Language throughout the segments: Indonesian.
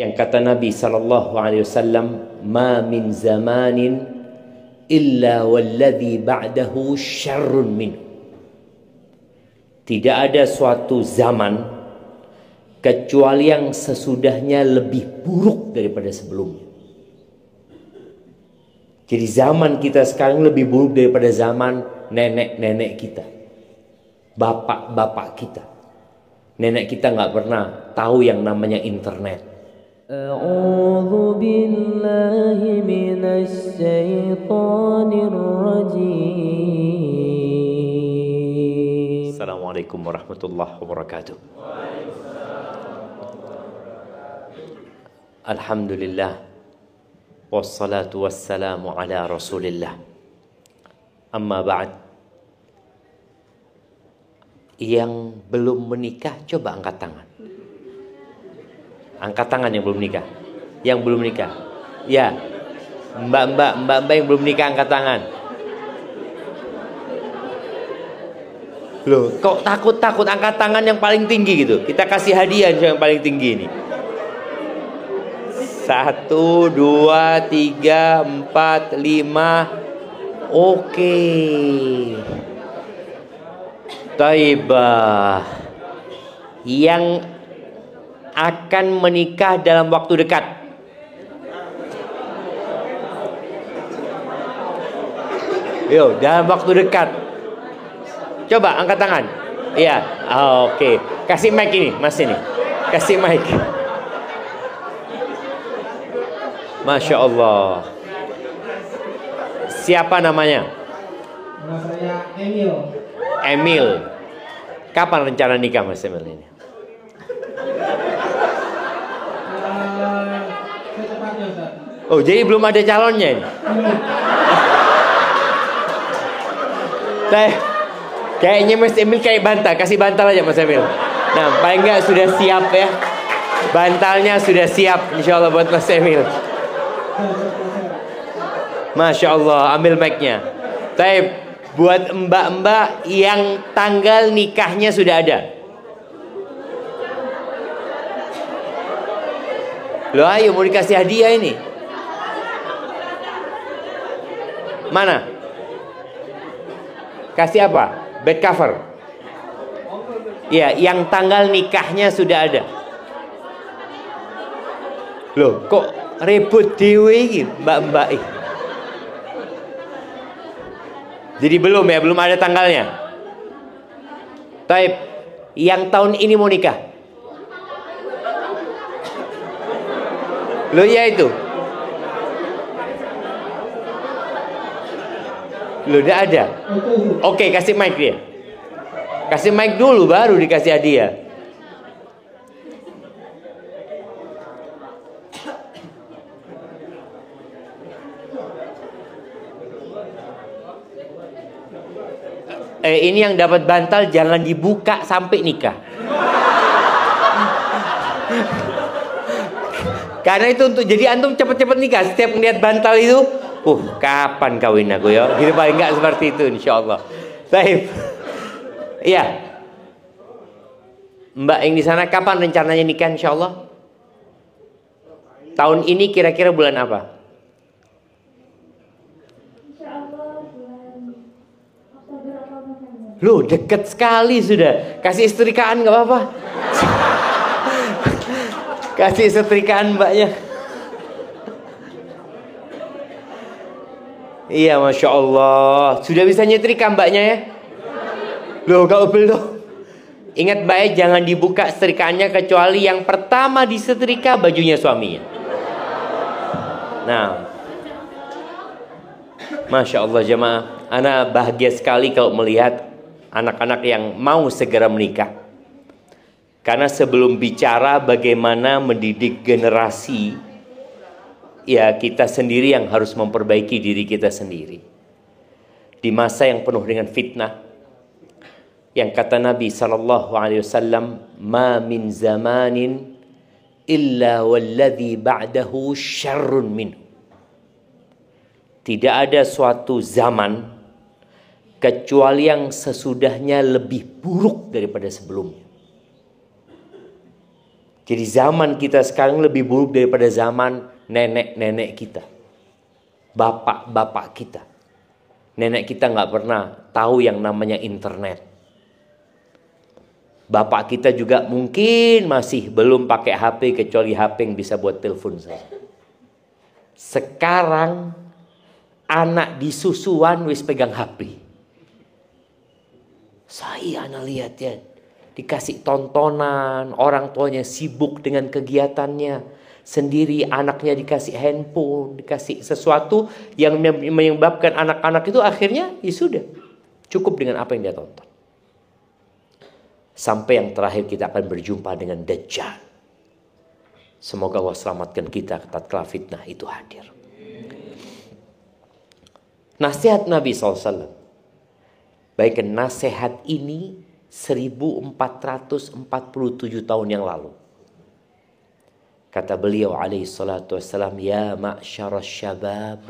Yang kata Nabi sallallahu alaihi wasallam, "Ma min zamanin illa walladhi ba'dahu syarrun min." Tidak ada suatu zaman kecuali yang sesudahnya lebih buruk daripada sebelumnya. Jadi zaman kita sekarang lebih buruk daripada zaman nenek-nenek kita, bapak-bapak kita. Nenek kita nggak pernah tahu yang namanya internet. A'udzu billahi minasy syaithanir rajim. Assalamualaikum warahmatullahi wabarakatuh. Alhamdulillah, wassalatu wassalamu ala rasulillah. Amma ba'd. Yang belum menikah coba angkat tangan. Angkat tangan yang belum nikah. Yang belum nikah. Ya. Mbak-mbak yang belum nikah angkat tangan. Loh, kok takut-takut angkat tangan yang paling tinggi gitu. Kita kasih hadiah yang paling tinggi ini. 1, 2, 3, 4, 5. Oke. Taibah. Yang akan menikah dalam waktu dekat. Yo, dalam waktu dekat. Coba angkat tangan. Iya, oke. Kasih mic ini, Mas ini. Kasih mic. Masya Allah. Siapa namanya? Nama saya Emil. Emil. Kapan rencana nikah Mas Emil ini? Secepatnya, Ustaz. Oh, jadi belum ada calonnya ini? Kayaknya Mas Emil kayak bantal. Kasih bantal aja Mas Emil. Nah, paling enggak sudah siap ya. Bantalnya sudah siap insya Allah buat Mas Emil. Masya Allah, ambil mic-nya. Taib, buat mbak-mbak yang tanggal nikahnya sudah ada. Loh, ayo mau dikasih hadiah ini. Mana? Kasih apa? Bed cover. Iya, yang tanggal nikahnya sudah ada. Loh, kok ribut dewe iki, mbak-mbak. Jadi belum ya, belum ada tanggalnya. Taib, yang tahun ini mau nikah. Loh, ya itu. Loh, udah ada. Oke, kasih mic dia. Kasih mic dulu baru dikasih hadiah. Ini yang dapat bantal jangan dibuka sampai nikah. Karena itu untuk jadi antum cepet-cepet nikah. Setiap melihat bantal itu, kapan kawin aku ya? Gitu paling enggak seperti itu insyaallah. Baik. Iya. Mbak yang di sana kapan rencananya nikah insyaallah? Tahun ini kira-kira bulan apa? Loh, deket sekali sudah. Kasih istrikaan nggak apa-apa. Kasih istrikaan mbaknya. Iya, Masya Allah. Sudah bisa nyetrika mbaknya ya? Loh, gak belum. Ingat mbaknya jangan dibuka setrikaannya kecuali yang pertama disetrika bajunya suaminya. Nah, Masya Allah jemaah. Ana bahagia sekali kalau melihat anak-anak yang mau segera menikah. Karena sebelum bicara bagaimana mendidik generasi, ya kita sendiri yang harus memperbaiki diri kita sendiri. Di masa yang penuh dengan fitnah, yang kata Nabi sallallahu alaihi wasallam, "Ma min zamanin illa walladhi ba'dahu syarrun minhu." Tidak ada suatu zaman kecuali yang sesudahnya lebih buruk daripada sebelumnya. Jadi zaman kita sekarang lebih buruk daripada zaman nenek-nenek kita, bapak-bapak kita. Nenek kita nggak pernah tahu yang namanya internet. Bapak kita juga mungkin masih belum pakai HP kecuali HP yang bisa buat telepon saja. Sekarang anak di susuan wis pegang HP. Saya anak lihat ya, dikasih tontonan, orang tuanya sibuk dengan kegiatannya sendiri, anaknya dikasih handphone, dikasih sesuatu yang menyebabkan anak-anak itu akhirnya ya sudah cukup dengan apa yang dia tonton. Sampai yang terakhir kita akan berjumpa dengan Dajjal. Semoga Allah selamatkan kita tatkala fitnah itu hadir. Nasihat Nabi SAW. Baik, nasihat ini 1447 tahun yang lalu. Kata beliau alaihi salatu wassalam, ya ma'syarasy syabab,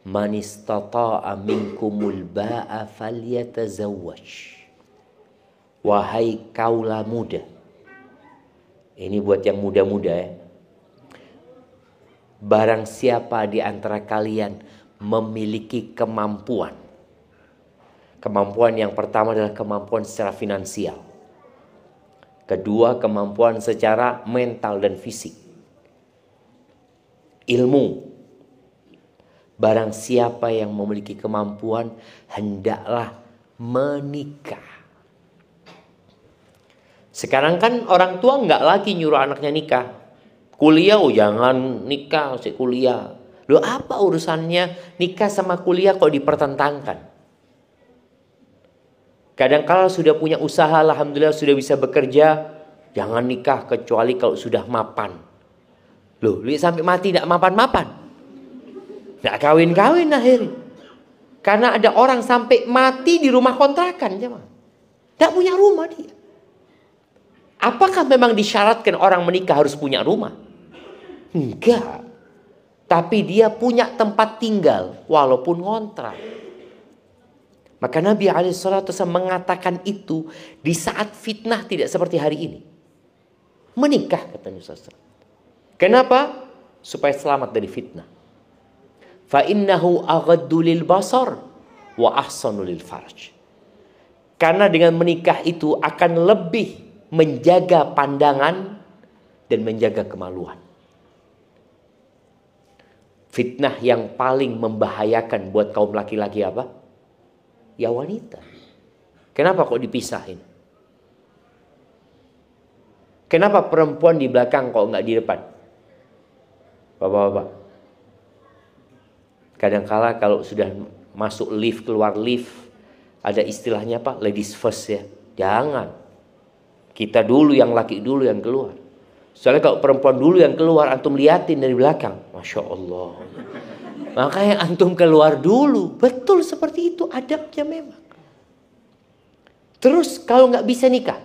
man istata'a minkumul ba'a falyatazawwaj. Wahai kaula muda. Ini buat yang muda-muda ya. Barang siapa di antara kalian memiliki kemampuan. Kemampuan yang pertama adalah kemampuan secara finansial. Kedua, kemampuan secara mental dan fisik. Ilmu. Barang siapa yang memiliki kemampuan, hendaklah menikah. Sekarang kan orang tua nggak lagi nyuruh anaknya nikah. Kuliah, oh jangan nikah, usah kuliah. Loh, apa urusannya nikah sama kuliah kok dipertentangkan? Kadang-kala sudah punya usaha, alhamdulillah sudah bisa bekerja, jangan nikah kecuali kalau sudah mapan. Loh, lihat sampai mati tidak mapan-mapan. Nggak kawin-kawin akhirnya. Karena ada orang sampai mati di rumah kontrakan, jemaah. Nggak punya rumah dia. Apakah memang disyaratkan orang menikah harus punya rumah? Enggak. Tapi dia punya tempat tinggal walaupun ngontrak. Maka Nabi SAW mengatakan itu di saat fitnah tidak seperti hari ini. Menikah, kata Nabi SAW. Kenapa? Supaya selamat dari fitnah. Fa innahu aghaddu lil basar wa ahsanu lil farj. Karena dengan menikah itu akan lebih menjaga pandangan dan menjaga kemaluan. Fitnah yang paling membahayakan buat kaum laki-laki apa? Ya wanita. Kenapa kok dipisahin? Kenapa perempuan di belakang kok nggak di depan? Bapak-bapak. Kadang-kala kalau sudah masuk lift, keluar lift, ada istilahnya apa? Ladies first ya. Jangan. Kita dulu, yang laki dulu yang keluar. Soalnya kalau perempuan dulu yang keluar, antum liatin dari belakang. Masya Allah. Makanya antum keluar dulu. Betul seperti itu adabnya memang. Terus kalau nggak bisa nikah,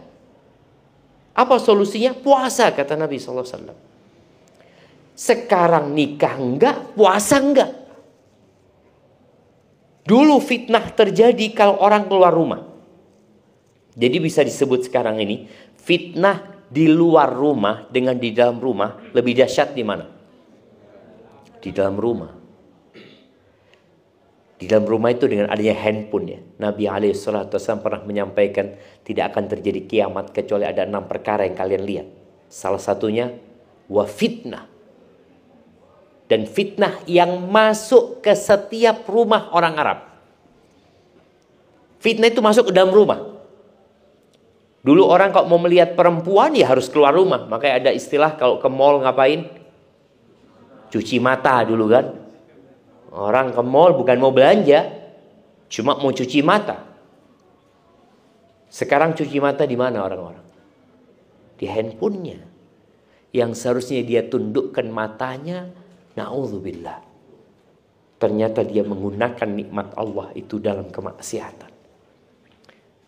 apa solusinya? Puasa, kata Nabi SAW. Sekarang nikah enggak, puasa enggak. Dulu fitnah terjadi kalau orang keluar rumah. Jadi bisa disebut sekarang ini fitnah di luar rumah dengan di dalam rumah lebih dahsyat di mana? Di dalam rumah. Di dalam rumah itu dengan adanya handphone ya. Nabi SAW pernah menyampaikan tidak akan terjadi kiamat kecuali ada 6 perkara yang kalian lihat. Salah satunya wa fitnah. Dan fitnah yang masuk ke setiap rumah orang Arab. Fitnah itu masuk ke dalam rumah. Dulu orang kalau mau melihat perempuan ya harus keluar rumah. Makanya ada istilah kalau ke mall ngapain? Cuci mata dulu kan. Orang ke mall bukan mau belanja, cuma mau cuci mata. Sekarang cuci mata di mana orang-orang? Di handphonenya. Yang seharusnya dia tundukkan matanya, na'udzubillah. Ternyata dia menggunakan nikmat Allah itu dalam kemaksiatan.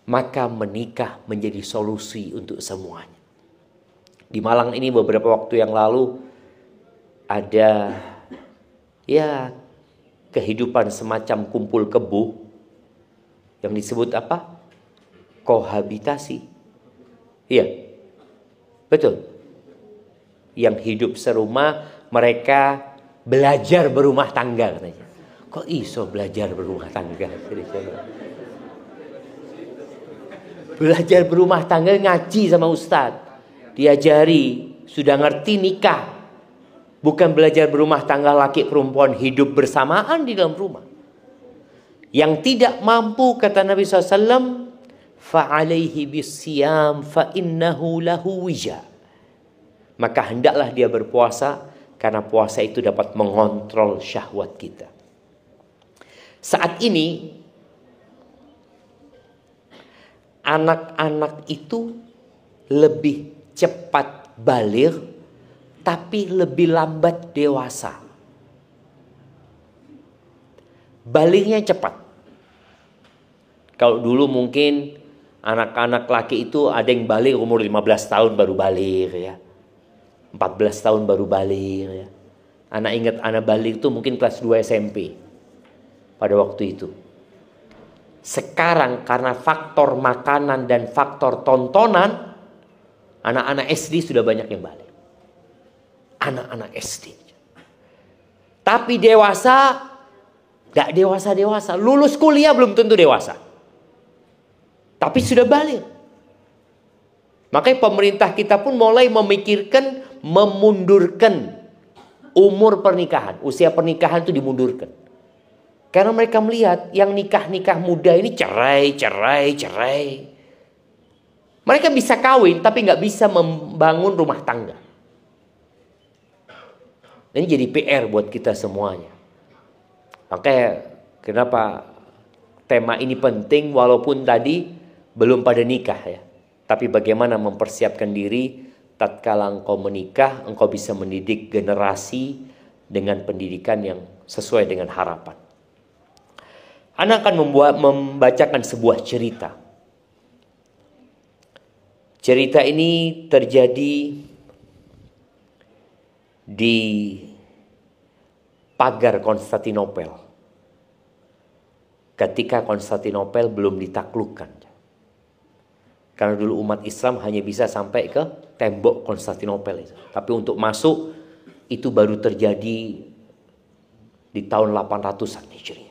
Maka menikah menjadi solusi untuk semuanya. Di Malang ini beberapa waktu yang lalu ada ya kehidupan semacam kumpul kebo yang disebut apa? Kohabitasi. Iya. Betul. yang hidup serumah, mereka belajar berumah tangga katanya. Kok iso belajar berumah tangga? Belajar berumah tangga, ngaji sama ustadz, diajari, sudah ngerti nikah. Bukan belajar berumah tangga laki perempuan hidup bersamaan di dalam rumah. Yang tidak mampu, kata Nabi SAW, fa'alaihi bisiyam fa'innahu lahu wija. Maka hendaklah dia berpuasa, karena puasa itu dapat mengontrol syahwat kita. Saat ini anak-anak itu lebih cepat baligh, tapi lebih lambat dewasa. Balighnya cepat. Kalau dulu mungkin anak-anak laki itu ada yang baligh umur 15 tahun baru baligh ya. 14 tahun baru baligh ya. Anak ingat anak baligh itu mungkin kelas 2 SMP pada waktu itu. Sekarang karena faktor makanan dan faktor tontonan, anak-anak SD sudah banyak yang balik. Anak-anak SD. Tapi dewasa, gak dewasa-dewasa. Lulus kuliah belum tentu dewasa. Tapi sudah balik. Makanya pemerintah kita pun mulai memikirkan memundurkan umur pernikahan. Usia pernikahan itu dimundurkan. Karena mereka melihat yang nikah-nikah muda ini cerai. Mereka bisa kawin tapi nggak bisa membangun rumah tangga. Ini jadi PR buat kita semuanya. Makanya kenapa tema ini penting walaupun tadi belum pada nikah ya. Tapi bagaimana mempersiapkan diri tatkala engkau menikah, engkau bisa mendidik generasi dengan pendidikan yang sesuai dengan harapan. Anak akan membacakan sebuah cerita. Cerita ini terjadi di pagar Konstantinopel. Ketika Konstantinopel belum ditaklukkan. Karena dulu umat Islam hanya bisa sampai ke tembok Konstantinopel itu. Tapi untuk masuk itu baru terjadi di tahun 800-an Hijriah.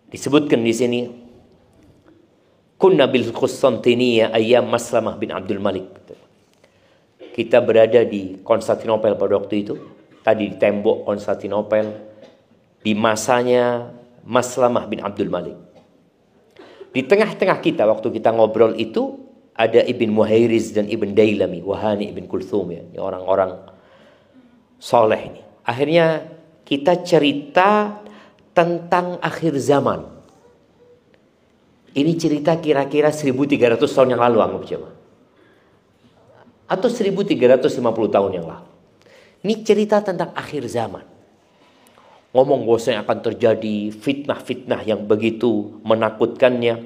Disebutkan di sini, kunna bil Konstantiniyah ayyam Maslamah bin Abdul Malik. Kita berada di Konstantinopel pada waktu itu, tadi di tembok Konstantinopel di masanya Maslamah bin Abdul Malik. Di tengah-tengah kita waktu kita ngobrol itu ada Ibn Muhairiz dan Ibn Dailami, Wahani Ibn Kulthum ya, orang-orang soleh ini. Akhirnya kita cerita tentang akhir zaman. Ini cerita kira-kira 1300 tahun yang lalu anggap coba. Atau 1350 tahun yang lalu. Ini cerita tentang akhir zaman. Ngomong bahwasanya akan terjadi fitnah-fitnah yang begitu menakutkannya.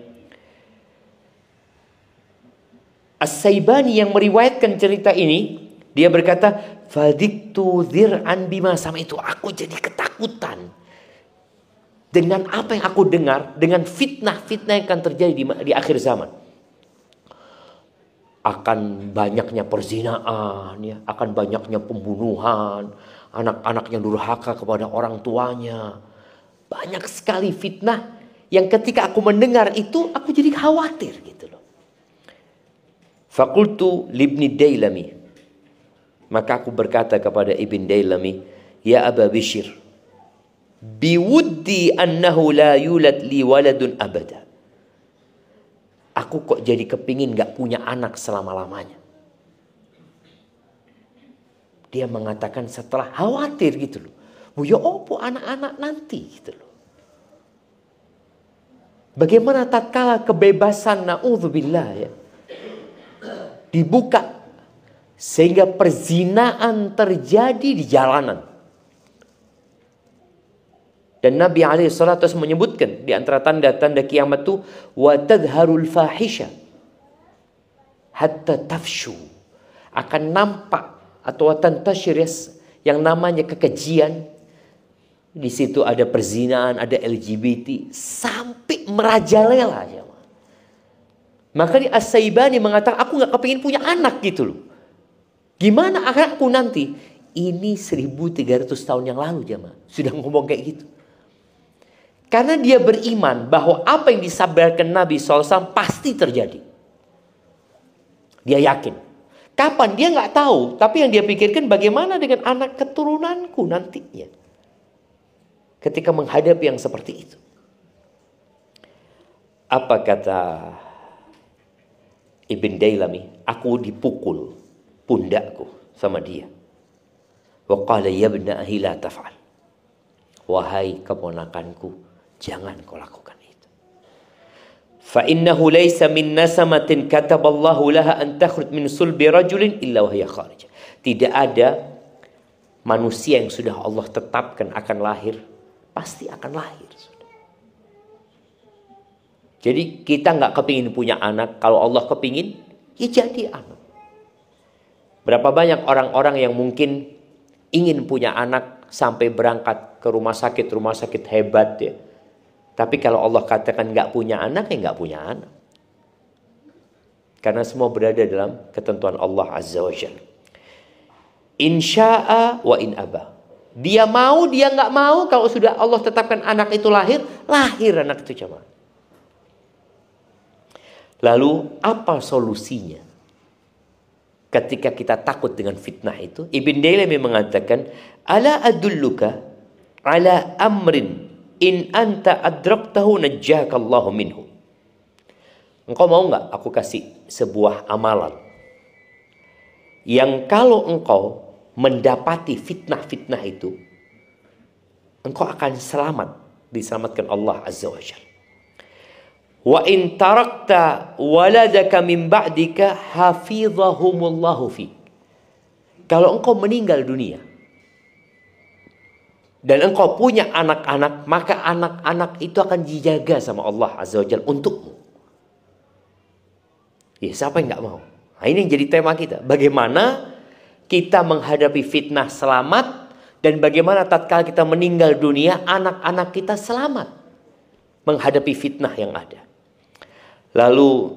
As-Saibani yang meriwayatkan cerita ini, dia berkata, "Fadiktu dzir'an bima samaitu." Aku jadi ketakutan dengan apa yang aku dengar, dengan fitnah-fitnah yang akan terjadi di akhir zaman. Akan banyaknya perzinaan, ya, akan banyaknya pembunuhan, anak-anak yang durhaka kepada orang tuanya. Banyak sekali fitnah yang ketika aku mendengar itu, aku jadi khawatir gitu loh. Fakultu libni Dailami. Maka aku berkata kepada Ibn Dailami, "Ya Aba Bishr, biwuddi annahu la yulad li waladun abada." Aku kok jadi kepingin gak punya anak selama-lamanya. Dia mengatakan setelah khawatir gitu loh. Ya opo anak-anak nanti gitu loh. Bagaimana tatkala kebebasan na'udzubillah ya dibuka sehingga perzinaan terjadi di jalanan. Dan Nabi SAW menyebutkan di antara tanda-tanda kiamat itu wa tadharul fahisha hatta tafshu, akan nampak atau tantashir yang namanya kekejian. Di situ ada perzinaan, ada LGBT sampai merajalela. Makanya As-Saibani mengatakan, aku nggak kepingin punya anak gitu loh. Gimana anakku nanti? Ini 1300 tahun yang lalu jemaah sudah ngomong kayak gitu. Karena dia beriman bahwa apa yang disabarkan Nabi SAW pasti terjadi. Dia yakin. Kapan? Dia nggak tahu. Tapi yang dia pikirkan bagaimana dengan anak keturunanku nantinya. Ketika menghadapi yang seperti itu. Apa kata Ibn Dailami? Aku dipukul pundakku sama dia. Wa qala ya ibna ahi la taf'al. Wahai keponakanku, jangan kau lakukan itu. Fa innahu laysa min nasamatin kataballahu laha an takhruj min sulbi rajulin illa wa hiya kharij. Tidak ada manusia yang sudah Allah tetapkan akan lahir, pasti akan lahir. Jadi kita nggak kepingin punya anak, kalau Allah kepingin, ya jadi anak. Berapa banyak orang-orang yang mungkin ingin punya anak sampai berangkat ke rumah sakit hebat ya. Tapi kalau Allah katakan nggak punya anak, ya nggak punya anak. Karena semua berada dalam ketentuan Allah Azza wa Jalla. Insya'a wa in aba. Dia mau, dia nggak mau, kalau sudah Allah tetapkan anak itu lahir, lahir anak itu jemaah. Lalu apa solusinya? Ketika kita takut dengan fitnah itu, Ibn Dailami mengatakan, ala adulluka ala amrin in anta adraktahu najjakallahu minhu. Engkau mau nggak aku kasih sebuah amalan yang kalau engkau mendapati fitnah-fitnah itu, engkau akan selamat, diselamatkan Allah Azza wa Jalla. Wa in tarakta waladaka min ba'dika hafizahumullahu fi. Kalau engkau meninggal dunia dan engkau punya anak-anak, maka anak-anak itu akan dijaga sama Allah Azza wa Jalla untukmu. Ya, siapa yang nggak mau? Nah, ini yang jadi tema kita. Bagaimana kita menghadapi fitnah selamat, dan bagaimana tatkala kita meninggal dunia, anak-anak kita selamat menghadapi fitnah yang ada. Lalu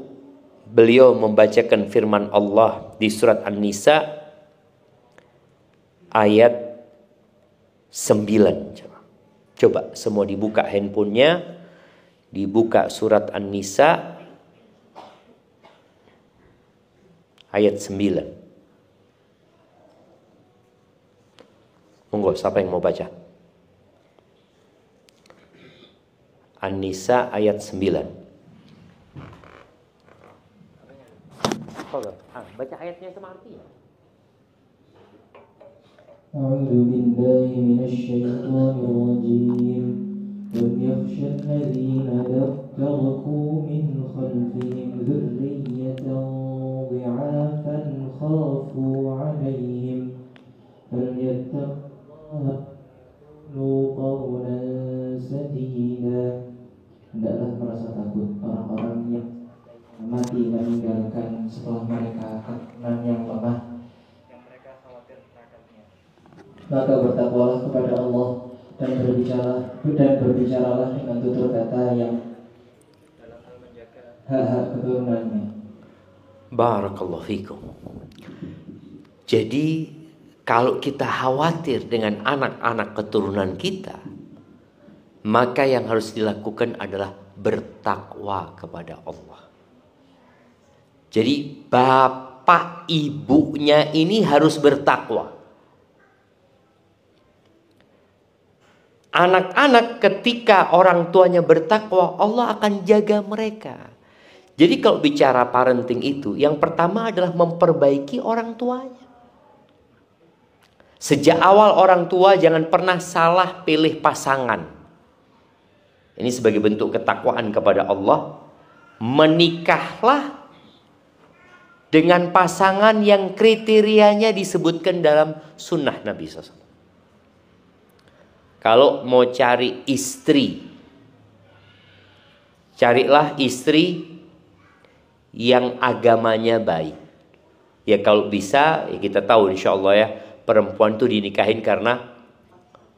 beliau membacakan firman Allah di surat An-Nisa ayat 9. Coba semua dibuka handphonenya, dibuka surat An-Nisa ayat 9. Monggo, siapa yang mau baca? An-Nisa ayat 9. Baca ayatnya sama artinya. A'udzu billahi minasyaitonir rajim. Lam yakhsha alladziina taraku min khalfihim dzurriyyatan dhi'afan khafu 'alaihim falyattaqullaha qawlan sadida. Hendaklah merasa takut orang-orang yang mati meninggalkan setelah mereka keturunan yang lemah yang mereka khawatir terhadapnya. Maka bertakwalah kepada Allah dan berbicaralah dengan tutur kata yang dalam hal menjaga hak-hak keturunannya. Barakallahu fikum. Jadi kalau kita khawatir dengan anak-anak keturunan kita, maka yang harus dilakukan adalah bertakwa kepada Allah. Jadi bapak ibunya ini harus bertakwa. Anak-anak ketika orang tuanya bertakwa, Allah akan jaga mereka. Jadi kalau bicara parenting itu, yang pertama adalah memperbaiki orang tuanya. Sejak awal orang tua jangan pernah salah pilih pasangan. Ini sebagai bentuk ketakwaan kepada Allah. Menikahlah dengan pasangan yang kriterianya disebutkan dalam sunnah Nabi SAW. Kalau mau cari istri, carilah istri yang agamanya baik. Ya kalau bisa, ya kita tahu insya Allah ya, perempuan itu dinikahin karena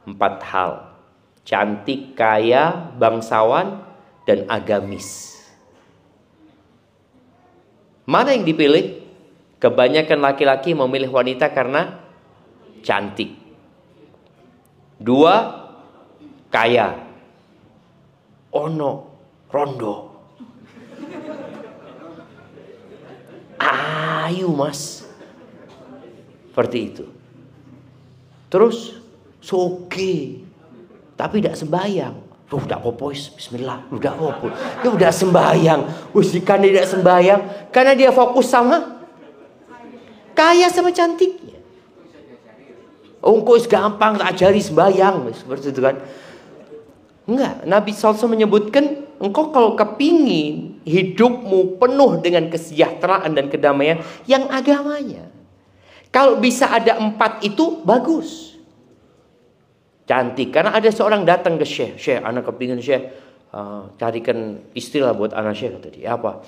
4 hal. Cantik, kaya, bangsawan, dan agamis. Mana yang dipilih? Kebanyakan laki-laki memilih wanita karena cantik. 2, kaya. Ono, rondo. Ayu mas. Seperti itu. Terus soge, tapi tidak sembahyang. Udah apa-apa, bismillah, udah apa-apa. Ya udah sembahyang. Usikan dia tidak sembahyang karena dia fokus sama kaya sama cantiknya. Engkau gampang tak ajari sembahyang, seperti itu kan. Enggak, Nabi SAW menyebutkan, engkau kalau kepingin hidupmu penuh dengan kesejahteraan dan kedamaian, yang agamanya. Kalau bisa ada 4 itu bagus. Cantik, karena ada seorang datang ke Syekh, Syekh, anak kepingin Syekh, carikan istilah buat anak Syekh, kata dia. Apa?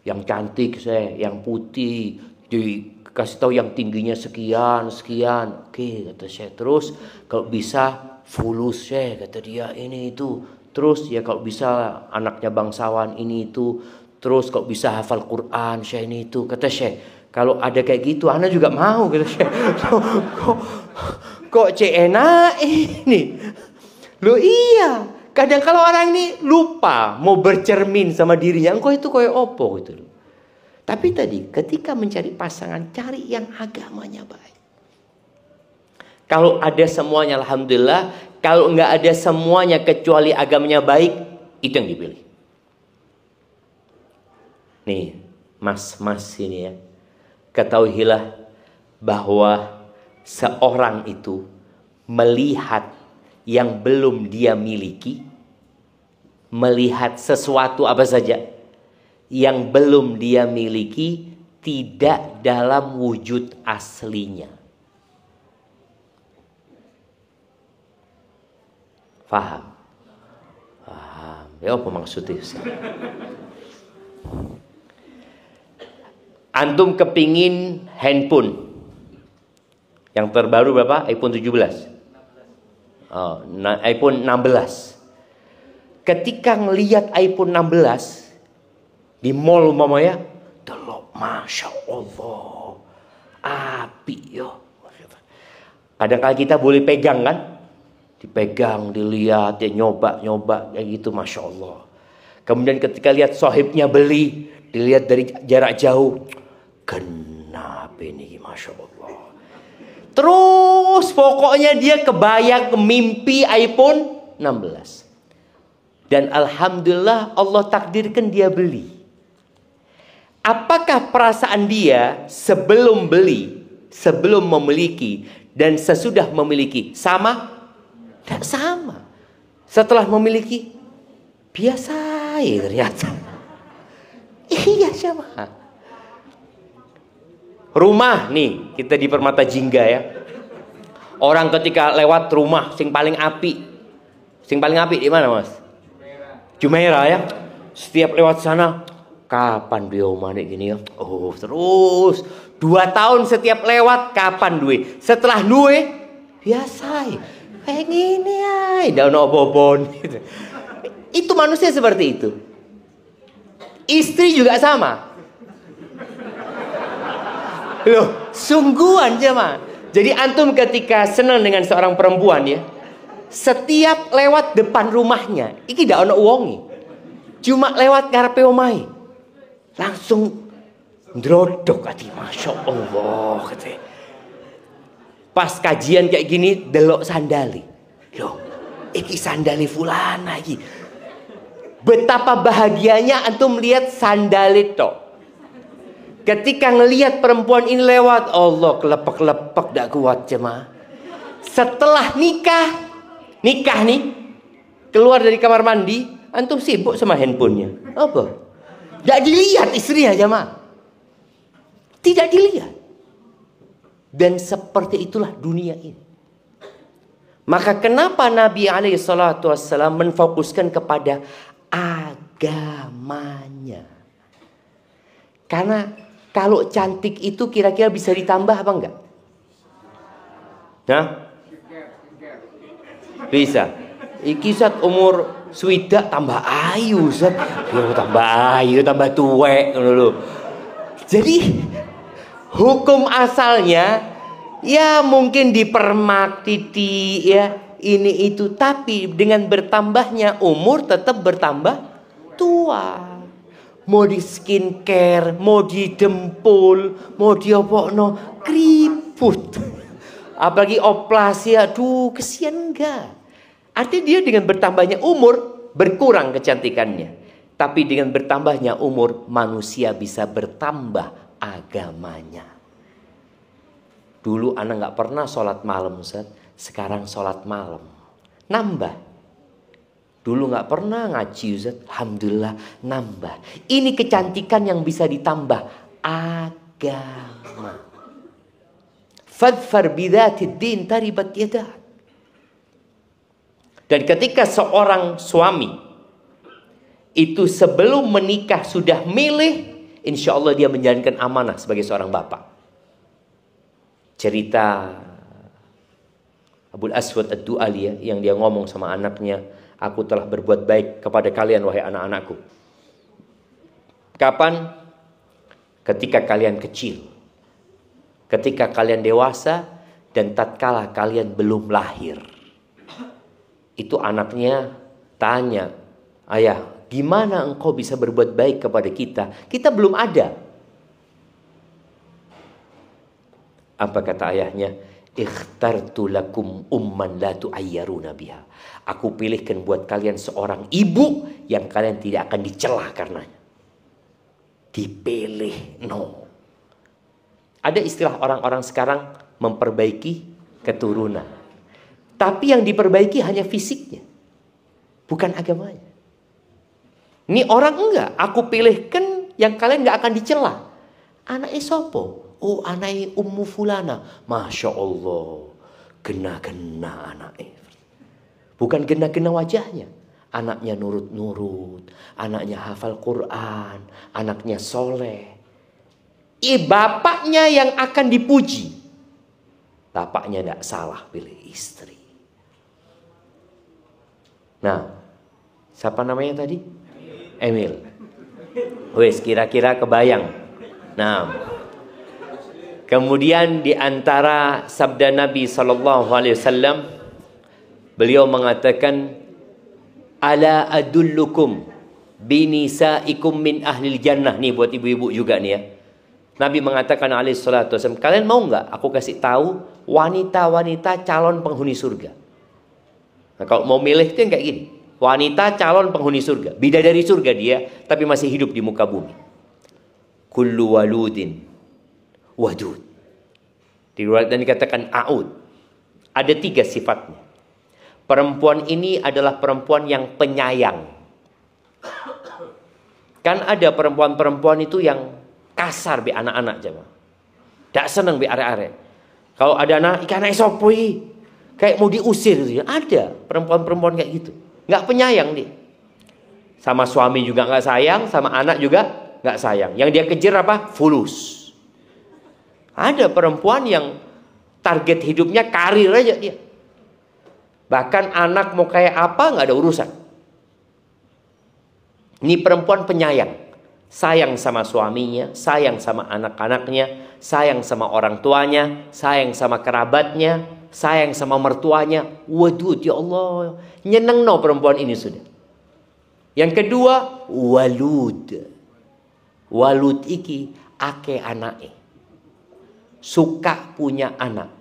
Yang cantik Syekh, yang putih, dikasih tahu yang tingginya sekian. Oke, kata Syekh. Terus kalau bisa fulus Syekh, kata dia, ini itu. Terus ya kalau bisa anaknya bangsawan, ini itu. Terus kalau bisa hafal Quran Syekh, ini itu. Kata Syekh, kalau ada kayak gitu anak juga mau, kata Syekh. Kok enak ini? Loh iya, kadang kalau orang ini lupa mau bercermin sama dirinya, engkau itu kayak opo gitu loh. Tapi tadi ketika mencari pasangan, cari yang agamanya baik. Kalau ada semuanya alhamdulillah, kalau nggak ada semuanya kecuali agamanya baik, itu yang dipilih. Nih, mas-mas ini ya, ketahuilah bahwa seorang itu melihat yang belum dia miliki, melihat sesuatu apa saja yang belum dia miliki tidak dalam wujud aslinya. Faham? Faham. Ya apa maksudnya? Antum kepingin handphone yang terbaru berapa? iPhone 17. Oh, iPhone 16. Ketika ngelihat iPhone 16 di mall umpamanya, delok, masya Allah, api yo. Kadang kala kita boleh pegang kan? Dipegang, dilihat, dia nyoba kayak gitu, masya Allah. Kemudian ketika lihat sahibnya beli, dilihat dari jarak jauh, kenapa ini, masya Allah. Terus pokoknya dia kebayang mimpi iPhone 16. Dan alhamdulillah Allah takdirkan dia beli. Apakah perasaan dia sebelum beli, sebelum memiliki, dan sesudah memiliki sama? Tidak sama. Setelah memiliki, biasa ya ternyata. Iya sama. Rumah nih, kita di Permata Jingga ya. Orang ketika lewat rumah sing paling api. Sing paling api di mana, Mas? Jumeirah ya. Setiap lewat sana, kapan dia omane gini ya? Oh, terus 2 tahun setiap lewat kapan duwe? Setelah duwe biasa. Kayak gini ya, daun obobon gitu. Itu manusia seperti itu. Istri juga sama. Loh, sungguhan jemaah. Jadi antum ketika senang dengan seorang perempuan ya, setiap lewat depan rumahnya, iki ndak ono wonge. Cuma lewat ngarepe omahe. Langsung ndrodok ati, masya Allah kate. Pas kajian kayak gini delok sandali. Loh, iki sandali fulana iki. Betapa bahagianya antum lihat sandali tok. Ketika ngelihat perempuan ini lewat, Allah kelepek-lepek dak kuat jemaah. Setelah nikah nih, keluar dari kamar mandi, antum sibuk sama handphonenya. Apa? Tidak dilihat istrinya jemaah. Tidak dilihat. Dan seperti itulah dunia ini. Maka kenapa Nabi SAW menfokuskan kepada agamanya? Karena kalau cantik itu kira-kira bisa ditambah apa enggak? Nah, bisa. Iki Ustaz umur swidak tambah ayu Ustaz. Yo tambah ayu, tambah tuwek ngono lho. Jadi hukum asalnya ya mungkin dipermak titik ya ini itu, tapi dengan bertambahnya umur tetap bertambah tua. Mau di skincare, mau di dempul, mau di opokno, keriput. Apalagi operasi, aduh kesian enggak. Artinya dia dengan bertambahnya umur berkurang kecantikannya. Tapi dengan bertambahnya umur manusia bisa bertambah agamanya. Dulu anak nggak pernah sholat malam, Ustaz. Sekarang sholat malam. Nambah. Dulu nggak pernah ngaji, Ustaz. Alhamdulillah nambah. Ini kecantikan yang bisa ditambah. Agama. Fadfar bidzatid din taribat yadak. Dan ketika seorang suami itu sebelum menikah sudah milih, insya Allah dia menjalankan amanah sebagai seorang bapak. Cerita Abul Aswad Ad-Du'ali yang dia ngomong sama anaknya, aku telah berbuat baik kepada kalian wahai anak-anakku. Kapan? Ketika kalian kecil, ketika kalian dewasa, dan tatkala kalian belum lahir. Itu anaknya tanya, ayah, gimana engkau bisa berbuat baik kepada kita? Kita belum ada. Apa kata ayahnya? Ikhtartu lakum umman la tu'ayyaruna biha. Aku pilihkan buat kalian seorang ibu yang kalian tidak akan dicela karenanya. Dipilih, no. Ada istilah orang-orang sekarang memperbaiki keturunan. Tapi yang diperbaiki hanya fisiknya, bukan agamanya. Ini orang enggak, aku pilihkan yang kalian enggak akan dicela. Anaknya sopo? Oh, anaknya Ummu Fulana. Masya Allah, gena-gena anaknya. Bukan gena-gena wajahnya. Anaknya nurut-nurut, anaknya hafal Quran, anaknya soleh. Bapaknya yang akan dipuji. Bapaknya tidak salah pilih istri. Nah, siapa namanya tadi? Emil. Wes, kira-kira kebayang. Nah, kemudian di antara sabda Nabi SAW, beliau mengatakan, ala adullukum binisaikum min ahlil jannah. Nih buat ibu-ibu juga nih ya. Nabi mengatakan alaihi salatu wasallam, kalian mau nggak aku kasih tahu wanita-wanita calon penghuni surga? Nah, kalau mau milih itu yang kayak gini. Wanita calon penghuni surga, bidadari surga dia, tapi masih hidup di muka bumi. Kullu waludin wadud. Dan dikatakan a'ud. Ada 3 sifatnya. Perempuan ini adalah perempuan yang penyayang. Kan ada perempuan-perempuan itu yang kasar be anak-anak jemaah. Tak senang be arek-arek. Kalau ada anak, ikan anak sopoi, kayak mau diusir gitu. Ada perempuan-perempuan kayak gitu. Nggak penyayang dia. Sama suami juga nggak sayang, sama anak juga nggak sayang. Yang dia kejar apa? Fulus. Ada perempuan yang target hidupnya karir aja dia. Bahkan anak mau kayak apa nggak ada urusan. Ini perempuan penyayang. Sayang sama suaminya, sayang sama anak-anaknya, sayang sama orang tuanya, sayang sama kerabatnya, sayang sama mertuanya. Waduh, ya Allah, nyeneng no perempuan ini sudah. Yang kedua, walud. Walud iki ake anake. Suka punya anak.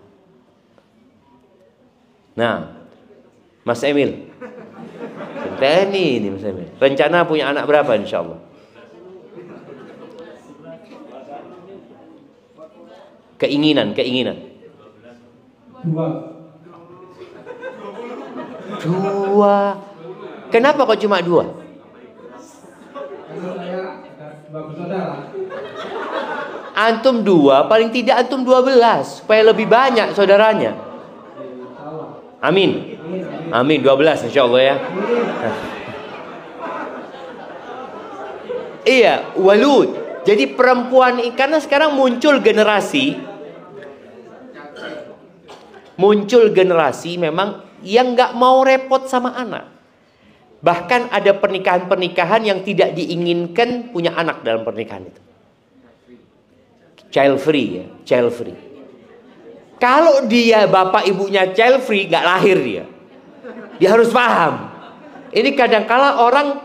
Nah, Mas Emil, ini Mas Emil. Rencana punya anak berapa insya Allah? Keinginan. 2. Kenapa kok cuma 2? Karena saya bagus saudara. Antum 2, paling tidak antum 12, supaya lebih banyak saudaranya. Amin. Amin, 12 insya Allah ya. Iya, walud. Jadi perempuan, karena sekarang muncul generasi memang yang nggak mau repot sama anak. Bahkan ada pernikahan-pernikahan yang tidak diinginkan punya anak dalam pernikahan itu. Child free ya, child free. Kalau dia bapak ibunya child free, nggak lahir dia. Dia harus paham. Ini kadangkala orang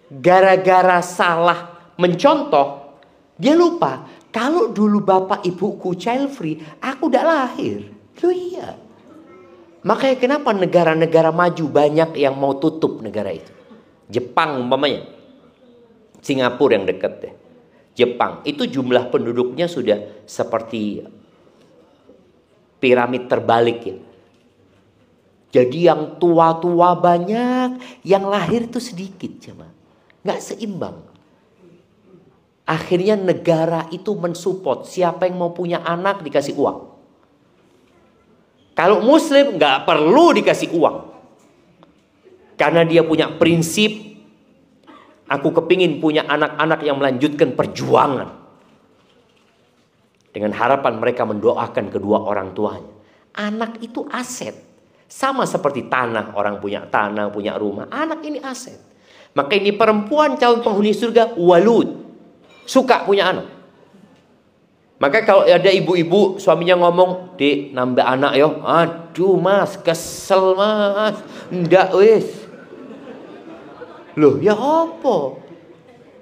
gara-gara salah mencontoh, dia lupa. Kalau dulu bapak ibuku child free, aku udah lahir. Loh iya. Makanya kenapa negara-negara maju banyak yang mau tutup negara itu. Jepang umpamanya. Singapura yang dekat deh. Jepang itu jumlah penduduknya sudah seperti piramid terbalik ya. Jadi yang tua-tua banyak, yang lahir itu sedikit cuma. Nggak seimbang. Akhirnya negara itu mensupport siapa yang mau punya anak dikasih uang. Kalau muslim nggak perlu dikasih uang. Karena dia punya prinsip, aku kepingin punya anak-anak yang melanjutkan perjuangan. Dengan harapan mereka mendoakan kedua orang tuanya. Anak itu aset. Sama seperti tanah, orang punya tanah, punya rumah. Anak ini aset. Maka ini perempuan calon penghuni surga, walud. Suka punya anak. Maka kalau ada ibu-ibu suaminya ngomong, "Dik, nambah anak yo." "Aduh mas, kesel mas. Ndak wis." Loh ya apa?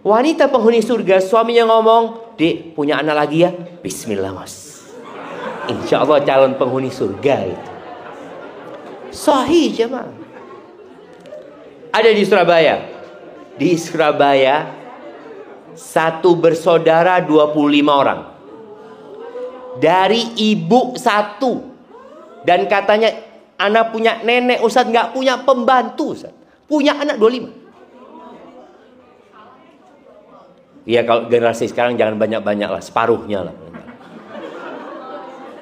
Wanita penghuni surga suaminya ngomong, "Dik, punya anak lagi ya." Bismillah mas. Insya Allah calon penghuni surga itu. Sahih jemaah. Ada di Surabaya. Di Surabaya satu bersaudara 25 orang. Dari ibu satu. Dan katanya anak punya nenek Ustaz, nggak punya pembantu Ustaz. Punya anak 25. Ya kalau generasi sekarang jangan banyak-banyak lah, separuhnya lah.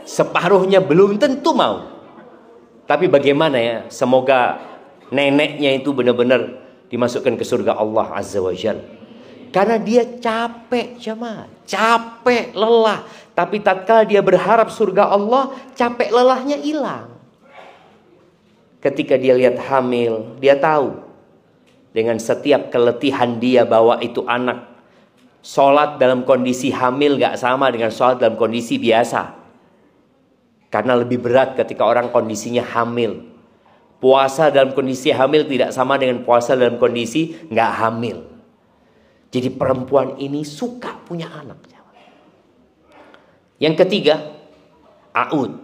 Separuhnya belum tentu mau. Tapi bagaimana ya, semoga neneknya itu benar-benar dimasukkan ke surga Allah Azza wa Jalla. Karena dia capek jemaah, capek, lelah. Tapi tatkala dia berharap surga Allah, capek lelahnya hilang. Ketika dia lihat hamil, dia tahu dengan setiap keletihan dia bahwa itu anak. Sholat dalam kondisi hamil gak sama dengan sholat dalam kondisi biasa. Karena lebih berat ketika orang kondisinya hamil. Puasa dalam kondisi hamil tidak sama dengan puasa dalam kondisi nggak hamil. Jadi perempuan ini suka punya anak. Yang ketiga, aud.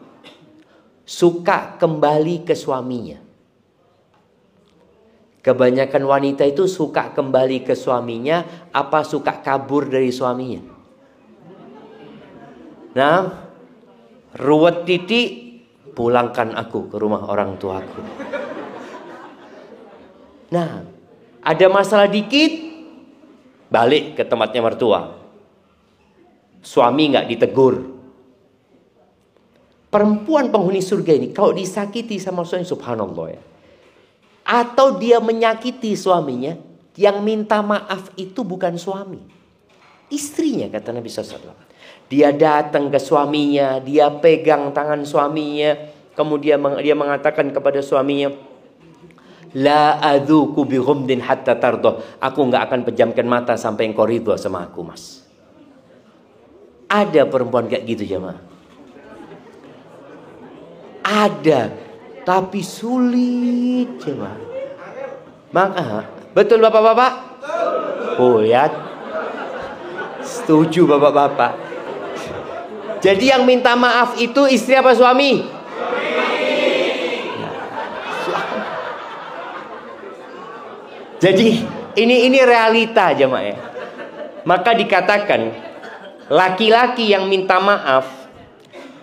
Suka kembali ke suaminya. Kebanyakan wanita itu suka kembali ke suaminya, apa suka kabur dari suaminya? Nah, ruwet titik, pulangkan aku ke rumah orang tuaku. Nah, ada masalah dikit, balik ke tempatnya mertua. Suami nggak ditegur. Perempuan penghuni surga ini kalau disakiti sama suami, subhanallah ya. Atau dia menyakiti suaminya, yang minta maaf itu bukan suami, istrinya, kata Nabi SAW. Dia datang ke suaminya, dia pegang tangan suaminya, kemudian dia mengatakan kepada suaminya, "La adzuku bi ghumdin hatta tardoh." Aku nggak akan pejamkan mata sampai engkau ridho sama aku, mas. Ada perempuan kayak gitu jemaah. Ada, tapi sulit jemaah. Maka betul bapak-bapak? Oh lihat, setuju bapak-bapak. Jadi yang minta maaf itu istri apa suami? Jadi ini realita jemaah ya. Maka dikatakan laki-laki yang minta maaf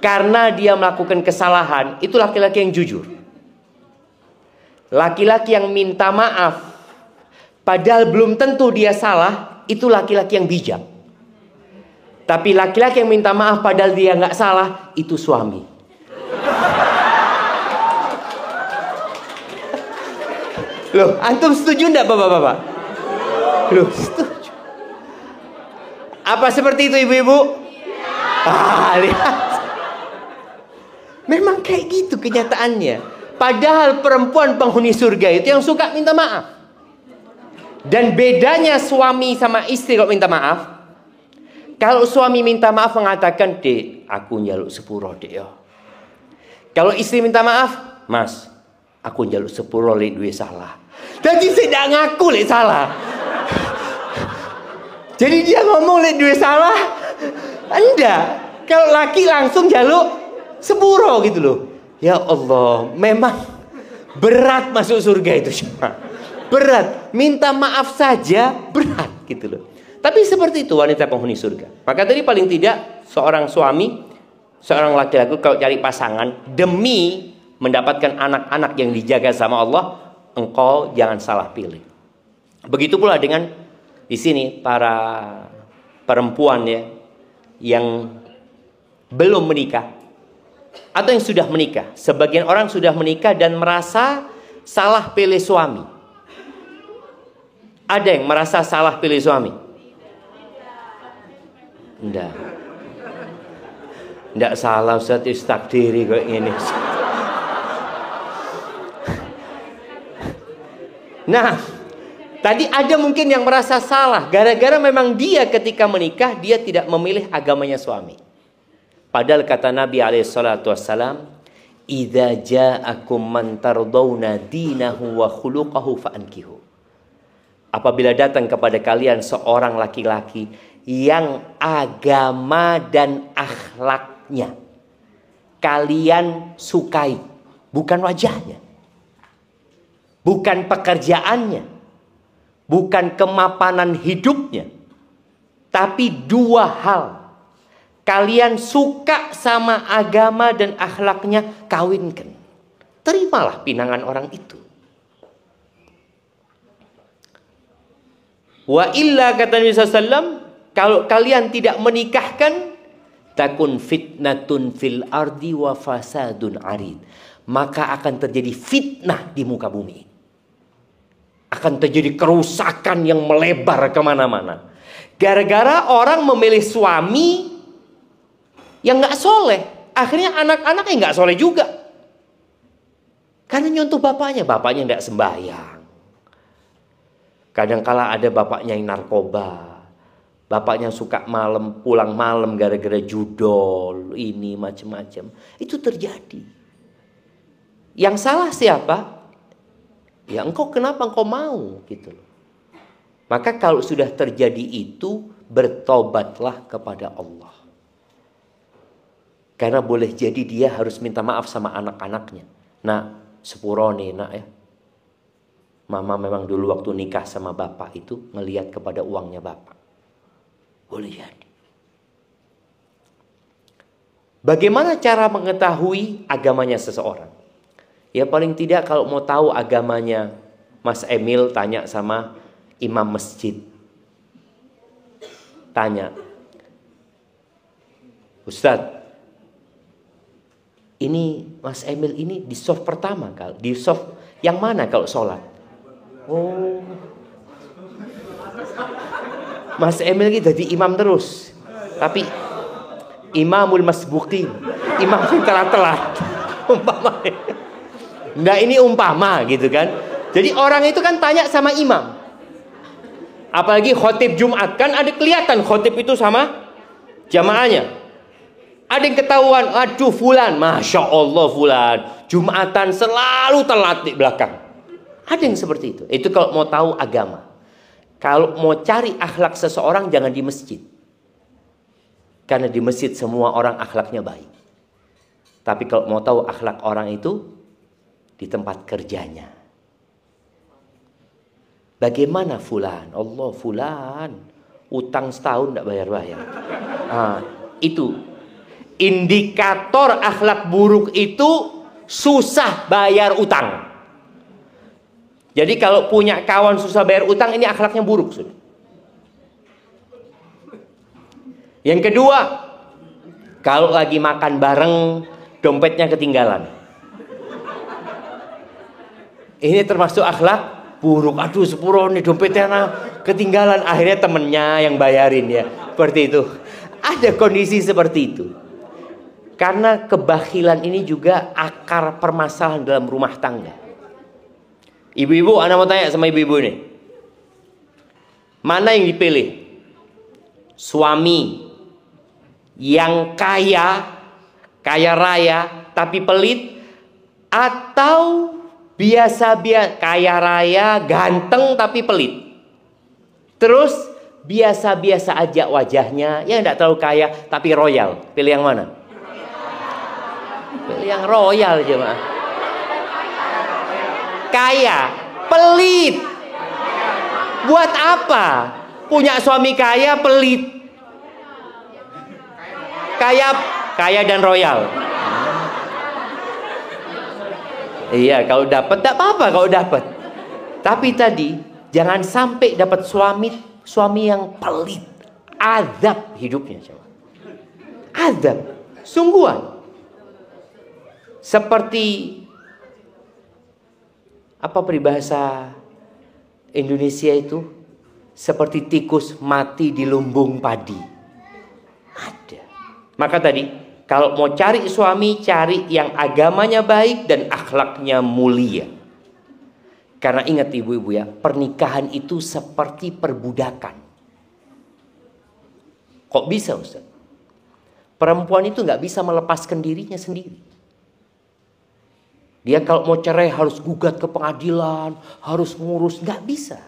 karena dia melakukan kesalahan itu laki-laki yang jujur. Laki-laki yang minta maaf padahal belum tentu dia salah, itu laki-laki yang bijak. Tapi laki-laki yang minta maaf padahal dia nggak salah, itu suami. Loh, antum setuju enggak bapak-bapak? Loh, setuju. Apa seperti itu ibu-ibu? Lihat. Memang kayak gitu kenyataannya. Padahal perempuan penghuni surga itu yang suka minta maaf. Dan bedanya suami sama istri kalau minta maaf, Kalau suami minta maaf mengatakan, "Dek, aku njaluk sepuro, Dek ya." Kalau istri minta maaf, "Mas, aku njaluk sepuro lek duwe salah." Jadi saya tidak ngaku lek salah. Jadi dia ngomong lek duwe salah. Enggak. Kalau laki langsung njaluk sepuro gitu loh. Ya Allah, memang berat masuk surga itu cuma. Berat, minta maaf saja berat gitu loh. Tapi seperti itu wanita penghuni surga. Maka tadi paling tidak seorang suami, seorang laki-laki kalau cari pasangan demi mendapatkan anak-anak yang dijaga sama Allah, engkau jangan salah pilih. Begitu pula dengan di sini para perempuan ya yang belum menikah atau yang sudah menikah. Sebagian orang sudah menikah dan merasa salah pilih suami. Ada yang merasa salah pilih suami? Enggak. Enggak salah, Ustaz, itu takdiri kayak gini. Nah, tadi ada mungkin yang merasa salah gara-gara memang dia ketika menikah dia tidak memilih agamanya suami. Padahal kata Nabi SAW, "Idza ja'akum man tardawna dinahu wa khuluquhu fa'ankihu." Apabila datang kepada kalian seorang laki-laki yang agama dan akhlaknya kalian sukai, bukan wajahnya, bukan pekerjaannya, bukan kemapanan hidupnya, tapi dua hal. Kalian suka sama agama dan akhlaknya, kawinkan. Terimalah pinangan orang itu. Wa illa kata Nabi SAW, kalau kalian tidak menikahkan, takun fitnatun fil ardi wa fasadun arid. Maka akan terjadi fitnah di muka bumi. Akan terjadi kerusakan yang melebar kemana-mana. Gara-gara orang memilih suami yang gak soleh. Akhirnya anak-anaknya gak soleh juga. Karena nyontoh bapaknya gak sembahyang. Kadangkala ada bapaknya yang narkoba. Bapaknya suka pulang malam gara-gara judol. Ini macam-macam. Itu terjadi. Yang salah siapa? Ya engkau, kenapa engkau mau gitu loh. Maka kalau sudah terjadi itu, bertobatlah kepada Allah. Karena boleh jadi dia harus minta maaf sama anak-anaknya. Nah, sepuro nih nak ya. Mama memang dulu waktu nikah sama bapak itu ngelihat kepada uangnya bapak. Boleh jadi. Bagaimana cara mengetahui agamanya seseorang? Ya paling tidak kalau mau tahu agamanya Mas Emil, tanya sama imam masjid. Tanya, Ustadz, ini Mas Emil ini di soft pertama kali, di soft yang mana kalau sholat? Oh, Mas Emil ini jadi imam terus, tapi imamul masbuqin, imam yang telat-telat. Umpamanya. Nah ini umpama gitu kan. Jadi orang itu kan tanya sama imam. Apalagi khotib Jumat, kan ada kelihatan khotib itu sama jamaahnya. Ada yang ketahuan, aduh fulan, Masya Allah fulan, Jumatan selalu telat di belakang. Ada yang seperti itu. Itu kalau mau tahu agama. Kalau mau cari akhlak seseorang, jangan di masjid. Karena di masjid semua orang akhlaknya baik. Tapi kalau mau tahu akhlak orang itu, di tempat kerjanya. Bagaimana fulan? Allah fulan, utang setahun tidak bayar-bayar. Nah, itu indikator akhlak buruk itu susah bayar utang. Jadi kalau punya kawan susah bayar utang, ini akhlaknya buruk sudah. Yang kedua, kalau lagi makan bareng dompetnya ketinggalan. Ini termasuk akhlak buruk. Aduh sepuro nih dompetnya ketinggalan. Akhirnya temennya yang bayarin ya. Seperti itu. Ada kondisi seperti itu. Karena kebakilan ini juga akar permasalahan dalam rumah tangga. Ibu-ibu, anak mau tanya sama ibu-ibu nih. Mana yang dipilih? Suami yang kaya raya tapi pelit, atau biasa-biasa kaya raya ganteng tapi pelit, terus biasa-biasa aja wajahnya, ya enggak terlalu kaya tapi royal? Pilih yang mana? Pilih yang royal, jemaah. Kaya pelit, buat apa punya suami kaya pelit? Kaya dan royal. Iya, kalau dapat tidak apa-apa kalau dapat. Tapi tadi jangan sampai dapat suami yang pelit. Azab hidupnya, coba. Azab, sungguhan. Seperti apa peribahasa Indonesia itu? Seperti tikus mati di lumbung padi. Ada. Maka tadi, kalau mau cari suami, cari yang agamanya baik dan akhlaknya mulia. Karena ingat ibu-ibu ya, pernikahan itu seperti perbudakan. Kok bisa, Ustaz? Perempuan itu nggak bisa melepaskan dirinya sendiri. Dia kalau mau cerai harus gugat ke pengadilan, harus ngurus, nggak bisa.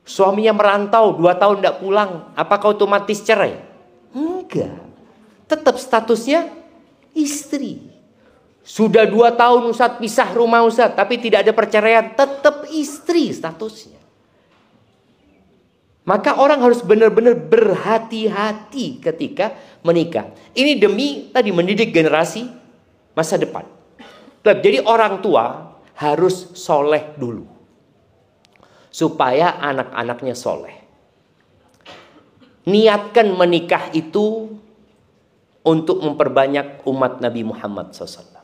Suaminya merantau 2 tahun nggak pulang, apakah otomatis cerai? Enggak. Tetap statusnya istri. Sudah 2 tahun Ustaz pisah rumah Ustaz, tapi tidak ada perceraian, tetap istri statusnya. Maka orang harus benar-benar berhati-hati ketika menikah. Ini demi tadi mendidik generasi masa depan. Jadi orang tua harus soleh dulu, supaya anak-anaknya soleh. Niatkan menikah itu untuk memperbanyak umat Nabi Muhammad SAW.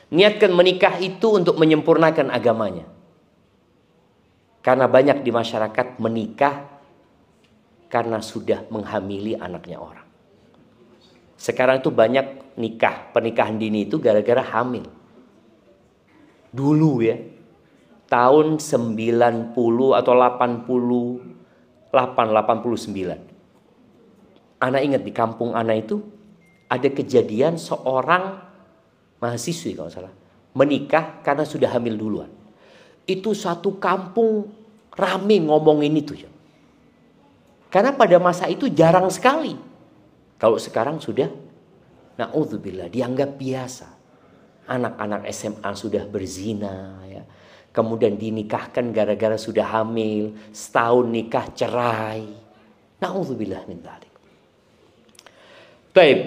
Niatkan menikah itu untuk menyempurnakan agamanya. Karena banyak di masyarakat menikah karena sudah menghamili anaknya orang. Sekarang itu banyak pernikahan dini itu gara-gara hamil. Dulu ya, tahun 90 atau 89. Ana ingat di kampung Ana itu ada kejadian seorang mahasiswi kalau salah menikah karena sudah hamil duluan. Itu satu kampung rame ngomongin itu ya. Karena pada masa itu jarang sekali. Kalau sekarang sudah, na'udzubillah, dianggap biasa. Anak-anak SMA sudah berzina ya. Kemudian dinikahkan gara-gara sudah hamil, setahun nikah cerai. Na'udzubillah min dzalik. Baik,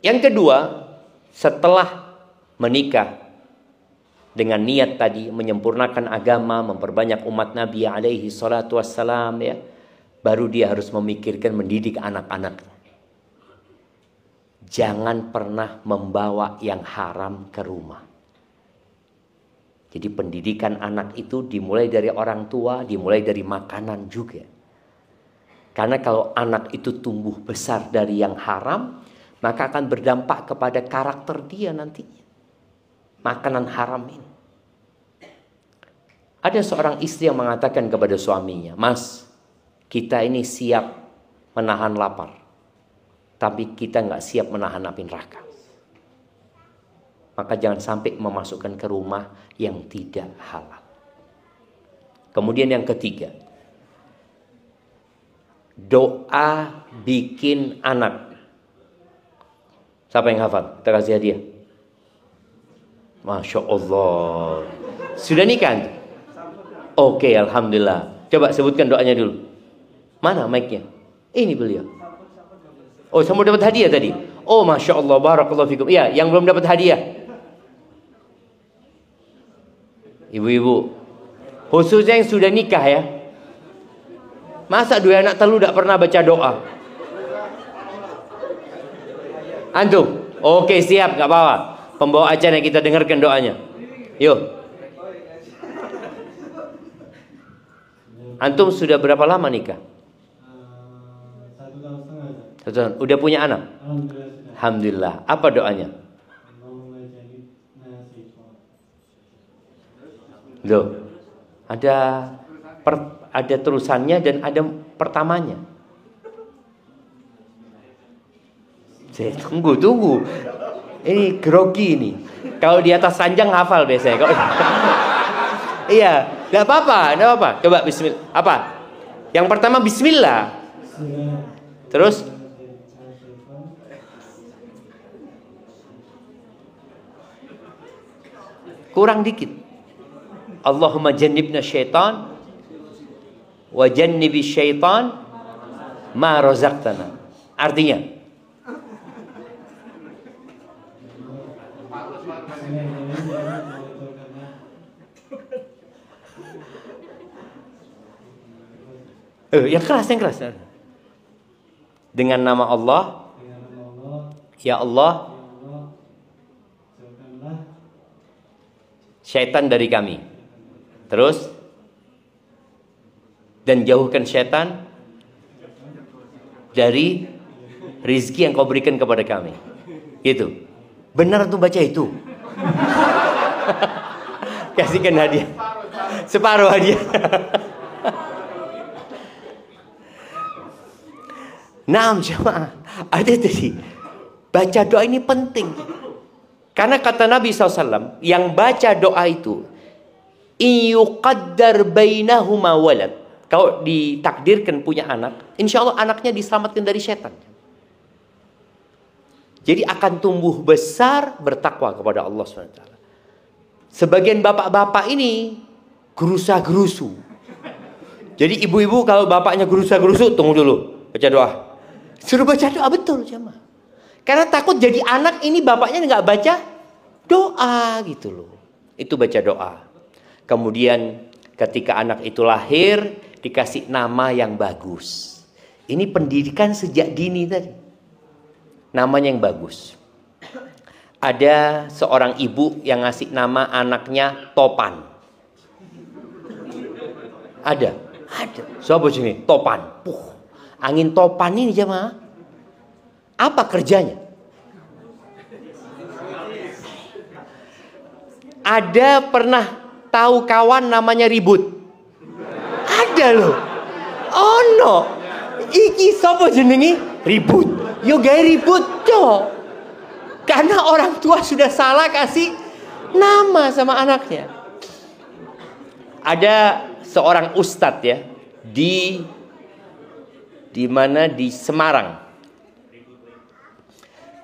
yang kedua, setelah menikah dengan niat tadi menyempurnakan agama, memperbanyak umat Nabi alaihi salatu wassalam ya, baru dia harus memikirkan mendidik anak-anak. Jangan pernah membawa yang haram ke rumah. Jadi pendidikan anak itu dimulai dari orang tua, dimulai dari makanan juga. Karena kalau anak itu tumbuh besar dari yang haram, maka akan berdampak kepada karakter dia nantinya. Makanan haram ini. Ada seorang istri yang mengatakan kepada suaminya, "Mas, kita ini siap menahan lapar, tapi kita nggak siap menahan api neraka. Maka jangan sampai memasukkan ke rumah yang tidak halal." Kemudian yang ketiga, doa bikin anak. Siapa yang hafal? Kita kasih hadiah. Masya Allah. Sudah nikah? Oke, alhamdulillah. Coba sebutkan doanya dulu. Mana mic-nya? Ini beliau. Oh, semua dapat hadiah tadi. Oh, Masya Allah, barakallahu fikum. Iya, yang belum dapat hadiah. Ibu-ibu, khususnya yang sudah nikah ya. Masa 2 anak telu tidak pernah baca doa? Antum? Oke, siap, gak apa-apa. Pembawa acara kita dengarkan doanya. Yuk. Antum sudah berapa lama nikah? 1 tahun setengah. 1 tahun. Udah punya anak? Alhamdulillah sudah. Alhamdulillah. Apa doanya? Loh, ada terusannya dan ada pertamanya. Saya tunggu. Ini grogi ini. Kalau di atas ranjang hafal biasanya. Iya, enggak apa-apa. Coba bismillah. Apa? Yang pertama bismillah. Terus kurang dikit. Allahumma jannibna syaitan wa jannibi syaitan ma razaqtana. Artinya yang keras. Dengan nama Allah, ya Allah, syaitan dari kami. Terus, dan jauhkan syaitan dari rizki yang kau berikan kepada kami. Gitu. Benar tuh baca itu. Kasihkan hadiah. Separuh hadiah. Nah, jemaah, ada tadi. Baca doa ini penting. Karena kata Nabi SAW, yang baca doa itu, iyuqaddar bainahuma walad. Kalau ditakdirkan punya anak, insya Allah anaknya diselamatkan dari setan. Jadi akan tumbuh besar bertakwa kepada Allah SWT. Sebagian bapak-bapak ini gerusa-gerusu. Jadi ibu-ibu kalau bapaknya gerusa-gerusu, tunggu dulu, baca doa. Suruh baca doa, betul jemaah. Karena takut jadi anak ini bapaknya nggak baca doa gitu loh. Itu baca doa. Kemudian ketika anak itu lahir, dikasih nama yang bagus. Ini pendidikan sejak dini tadi. Namanya yang bagus. Ada seorang ibu yang ngasih nama anaknya Topan. Ada. Siapa sini? Topan. Angin topan ini jemaah. Apa kerjanya? Ada pernah tahu kawan namanya Ribut? Ada loh. Oh no. Iki sapa jenengi? Ribut. Yo gawe ribut yo. Karena orang tua sudah salah kasih nama sama anaknya. Ada seorang ustadz ya di mana di Semarang.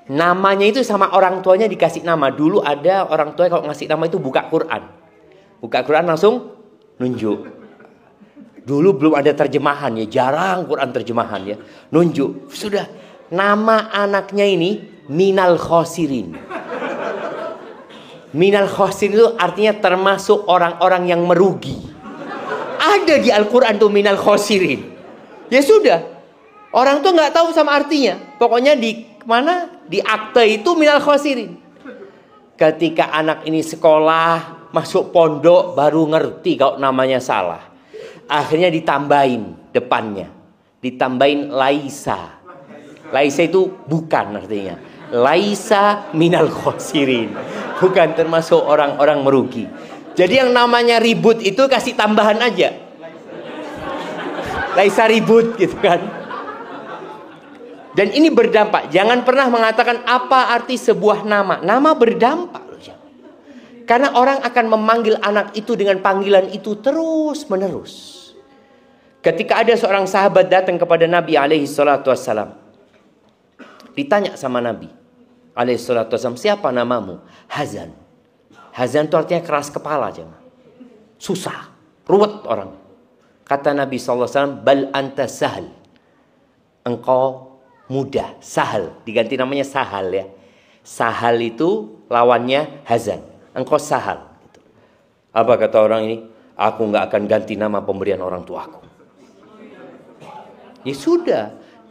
Namanya itu sama orang tuanya dikasih nama. Dulu ada orang tua kalau ngasih nama itu buka Quran. Buka Quran langsung nunjuk. Dulu belum ada terjemahan ya, jarang Quran terjemahan ya. Nunjuk. Sudah nama anaknya ini minal khosirin. Minal khosirin itu artinya termasuk orang-orang yang merugi. Ada di Al-Quran tuh minal khosirin. Ya sudah. Orang tuh nggak tahu sama artinya. Pokoknya di mana? Di akte itu minal khosirin. Ketika anak ini sekolah, masuk pondok, baru ngerti kalau namanya salah. Akhirnya ditambahin depannya. Ditambahin Laisa. Laisa itu bukan artinya. Laisa minal khosirin. Bukan termasuk orang-orang merugi. Jadi yang namanya Ribut itu kasih tambahan aja. Laisa Ribut gitu kan. Dan ini berdampak. Jangan pernah mengatakan apa arti sebuah nama. Nama berdampak loh. Karena orang akan memanggil anak itu dengan panggilan itu terus menerus. Ketika ada seorang sahabat datang kepada Nabi SAW. Ditanya sama Nabi SAW, siapa namamu? Hazan. Hazan itu artinya keras kepala. Susah. Ruwet orang. Kata Nabi SAW, bal anta sahal. Engkau mudah, sahal, diganti namanya sahal ya. Sahal itu lawannya hazan. Engkau sahal. Apa kata orang ini? Aku nggak akan ganti nama pemberian orang tuaku. Ya sudah,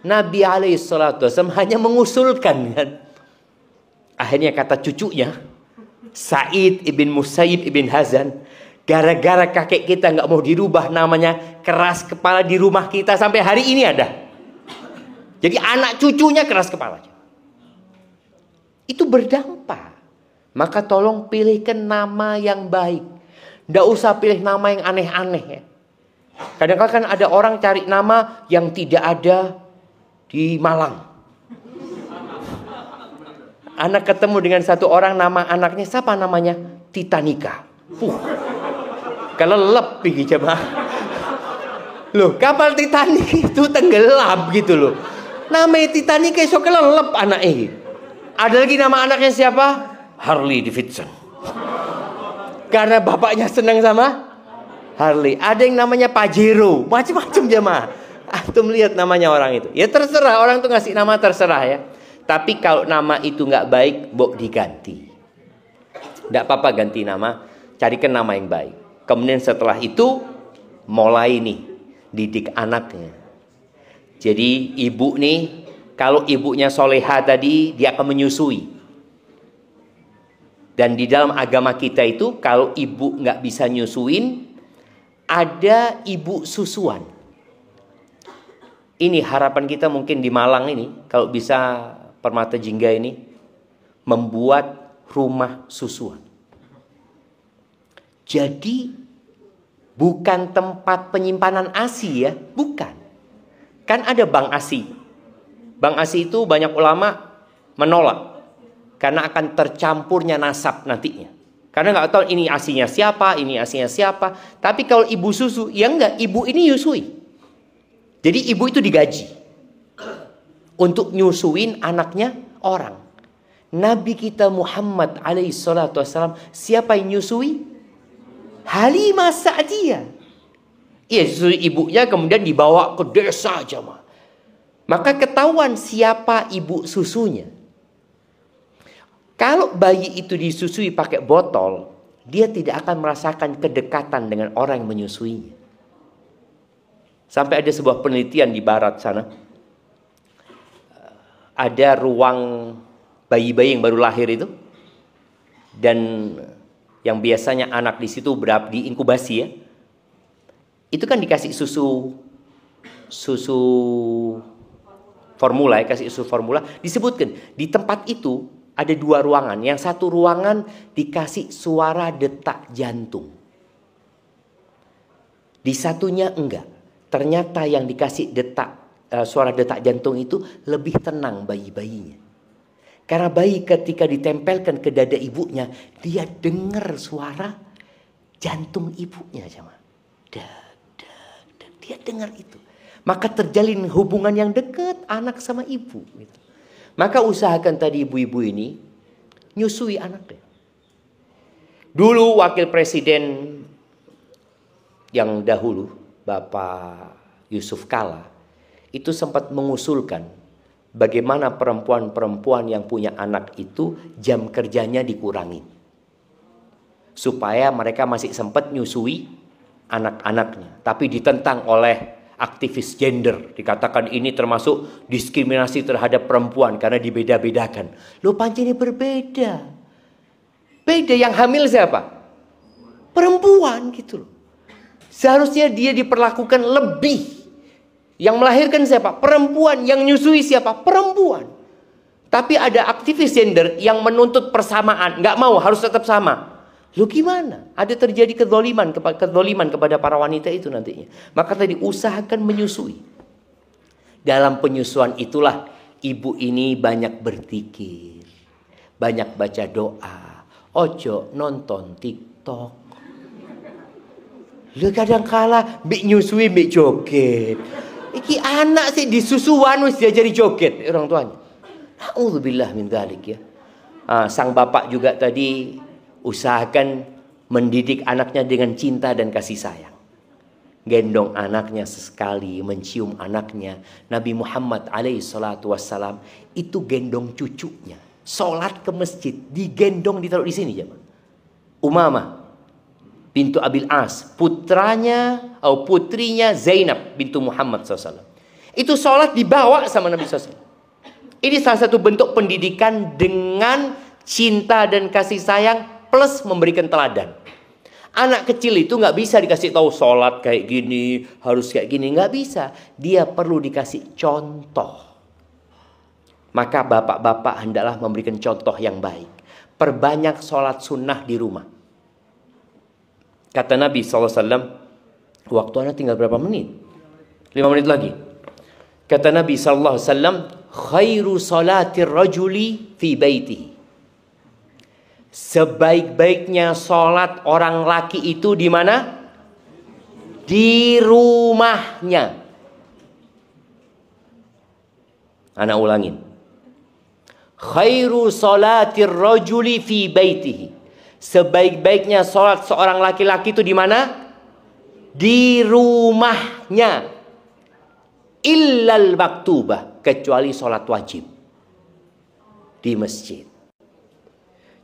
Nabi SAW hanya mengusulkan kan. Akhirnya kata cucunya, Sa'id ibn Musayyib ibn Hazan, gara-gara kakek kita nggak mau dirubah namanya, keras kepala di rumah kita sampai hari ini ada. Jadi anak cucunya keras kepala. Itu berdampak. Maka tolong pilihkan nama yang baik. Tidak usah pilih nama yang aneh-aneh ya. Kadang-kadang kan ada orang cari nama yang tidak ada di Malang. Anak ketemu dengan satu orang, nama anaknya siapa namanya? Titanica. Kelelep pergi jemaah. Loh, kapal Titanic itu tenggelam gitu loh. Namanya Titanic iso kelelep anaknya. Ada lagi nama anaknya siapa? Harley Davidson. Karena bapaknya senang sama Harley. Ada yang namanya Pajero. Macam-macam jemaah. Antum lihat namanya orang itu. Ya terserah, orang tuh ngasih nama terserah ya. Tapi kalau nama itu nggak baik, bok diganti. Nggak apa-apa ganti nama, carikan nama yang baik. Kemudian setelah itu mulai nih didik anaknya. Jadi ibu nih, kalau ibunya soleha tadi, dia akan menyusui. Dan di dalam agama kita itu, kalau ibu nggak bisa nyusuin, ada ibu susuan. Ini harapan kita mungkin di Malang ini, kalau bisa Permata Jingga ini membuat rumah susuan. Jadi bukan tempat penyimpanan ASI ya, bukan. Kan ada bank ASI. Bank ASI itu banyak ulama menolak karena akan tercampurnya nasab nantinya. Karena nggak tahu ini ASInya siapa, ini ASInya siapa. Tapi kalau ibu susu, ya enggak, ibu ini nyusui. Jadi ibu itu digaji untuk nyusuin anaknya orang. Nabi kita Muhammad alaihi salatu wassalam, siapa yang nyusui? Halimah Sa'diyah. Iya, susui ibunya kemudian dibawa ke desa jemaah. Maka ketahuan siapa ibu susunya. Kalau bayi itu disusui pakai botol, dia tidak akan merasakan kedekatan dengan orang yang menyusuinya. Sampai ada sebuah penelitian di barat sana. Ada ruang bayi-bayi yang baru lahir itu, dan yang biasanya anak di situ diinkubasi ya, itu kan dikasih susu formula ya, kasih susu formula. Disebutkan di tempat itu ada 2 ruangan. Yang satu ruangan dikasih suara detak jantung, di satunya enggak. Ternyata yang dikasih suara detak jantung itu lebih tenang bayi-bayinya. Karena bayi ketika ditempelkan ke dada ibunya, dia dengar suara jantung ibunya. Dia dengar itu. Maka terjalin hubungan yang dekat anak sama ibu. Maka usahakan tadi ibu-ibu ini nyusui anaknya. Dulu wakil presiden yang dahulu, Bapak Yusuf Kala, itu sempat mengusulkan bagaimana perempuan-perempuan yang punya anak itu jam kerjanya dikurangi. Supaya mereka masih sempat nyusui anak-anaknya. Tapi ditentang oleh aktivis gender. Dikatakan ini termasuk diskriminasi terhadap perempuan karena dibeda-bedakan. Loh pancen ini berbeda. Beda, yang hamil siapa? Perempuan gitu loh. Seharusnya dia diperlakukan lebih. Yang melahirkan siapa? Perempuan. Yang nyusui siapa? Perempuan. Tapi ada aktivis gender yang menuntut persamaan. Nggak mau, harus tetap sama. Loh gimana? Ada terjadi kezaliman kepada para wanita itu nantinya. Maka tadi usahakan menyusui. Dalam penyusuan itulah ibu ini banyak berzikir, banyak baca doa. Ojo nonton TikTok. Lu kadang kala mbik nyusui mbik joget. Iki anak sih disusuan wis diajari joget orang tuanya. Auzubillah min dzalik ya. Sang bapak juga tadi usahakan mendidik anaknya dengan cinta dan kasih sayang. Gendong anaknya sesekali, mencium anaknya. Nabi Muhammad alaihi salatu wassalam itu gendong cucunya. Sholat ke masjid, digendong ditaruh di sini jemaah. Umamah bintu Abil As, putrinya Zainab bintu Muhammad SAW. Itu sholat dibawa sama Nabi SAW. Ini salah satu bentuk pendidikan dengan cinta dan kasih sayang plus memberikan teladan. Anak kecil itu nggak bisa dikasih tahu sholat kayak gini, harus kayak gini, nggak bisa. Dia perlu dikasih contoh. Maka bapak-bapak hendaklah memberikan contoh yang baik. Perbanyak sholat sunnah di rumah. Kata Nabi SAW, waktu anak tinggal berapa menit? 5 menit lagi. Kata Nabi SAW, khairu salatir rajuli fi baitihi. Sebaik-baiknya sholat orang laki itu di mana? Di rumahnya. Ana ulangin. Khairu salatir rajuli fi baitihi. Sebaik-baiknya sholat seorang laki-laki itu di mana? Di rumahnya. Illal maktubah, kecuali sholat wajib di masjid.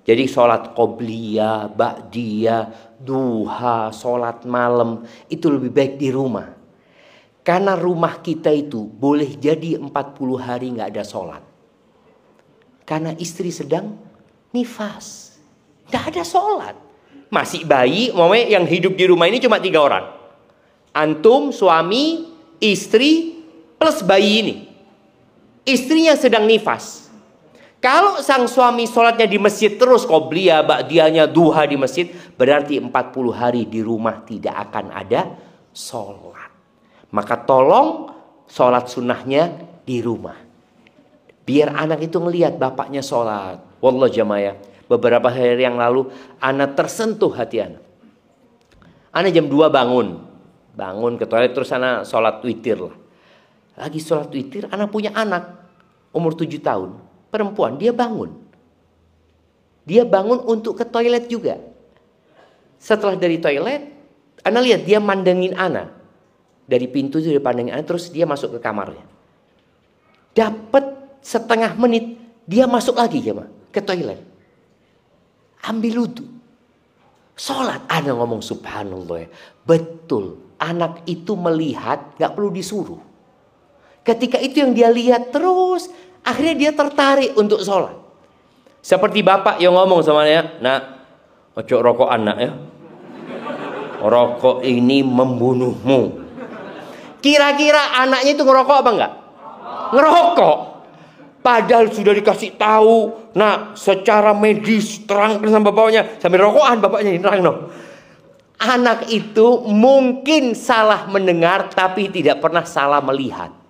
Jadi sholat qobliyah, ba'diyah, duha, sholat malam itu lebih baik di rumah. Karena rumah kita itu boleh jadi 40 hari nggak ada sholat. Karena istri sedang nifas, nggak ada sholat. Masih bayi, yang hidup di rumah ini cuma 3 orang. Antum, suami, istri, plus bayi ini. Istrinya sedang nifas. Kalau sang suami sholatnya di masjid terus, qobliyah, ba'diyahnya, duha di masjid, berarti 40 hari di rumah tidak akan ada sholat. Maka tolong sholat sunnahnya di rumah. Biar anak itu ngelihat bapaknya sholat. Wallah jamaah, beberapa hari yang lalu anak tersentuh hati anak. Anak jam 2 bangun ke toilet, terus anak sholat witir lah. Lagi sholat witir, anak punya anak umur 7 tahun. Perempuan, dia bangun. Dia bangun untuk ke toilet juga. Setelah dari toilet, Ana lihat dia mandangin Ana. Dari pintu itu dia pandangin Ana, terus dia masuk ke kamarnya. Dapat setengah menit, dia masuk lagi ya, ke toilet. Ambil wudu. Sholat. Ana ngomong subhanallah ya. Betul, anak itu melihat, gak perlu disuruh. Ketika itu yang dia lihat terus, akhirnya dia tertarik untuk sholat. Seperti bapak yang ngomong sama dia, nak, ojo rokok anak ya. Rokok ini membunuhmu. Kira-kira anaknya itu ngerokok apa enggak? Ngerokok. Padahal sudah dikasih tahu, nak, secara medis terang sama bapaknya, sambil rokokan bapaknya terang no. Anak itu mungkin salah mendengar tapi tidak pernah salah melihat.